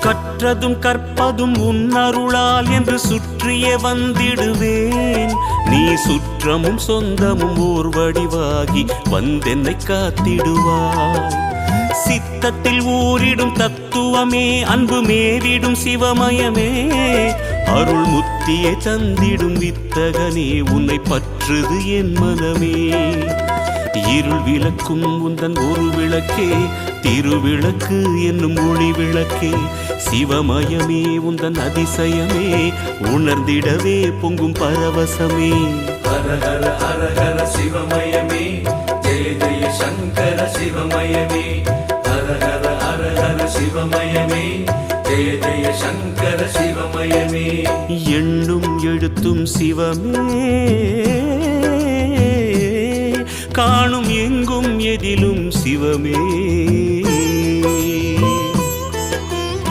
கற்றதும் கற்பதும் உன்னருளால் என்று சுற்றியே வந்திடுவேன். நீ சுற்றமும் சொந்தமும் ஓர் வடிவாகி வந்தென்னை காத்திடுவாய். சித்தத்தில் ஊரிடும் தத்துவமே, அன்பு மேவிடும் சிவமயமே, அருள் முத்தியை தந்திடும் வித்தகனே, உன்னை பற்றுது என் மனமே. இருள் விளக்கும் உந்தன் ஒரு விளக்கே, திருவிளக்கு என்னும் ஒளி விளக்கே, சிவமயமே உந்தன் அதிசயமே, உணர்ந்திடவே பொங்கும் பரவசமே. ஹர ஹர ஹர ஹர சிவமயமே, ஜெய ஜெய சங்கர சிவமயமே. ஹர ஹர ஹர ஹர சிவமயமே, ஜெய ஜெய சங்கர சிவமயமே. எண்ணும் எழுத்தும் சிவமே, காணும் எங்கும் எதிலும் சிவமே.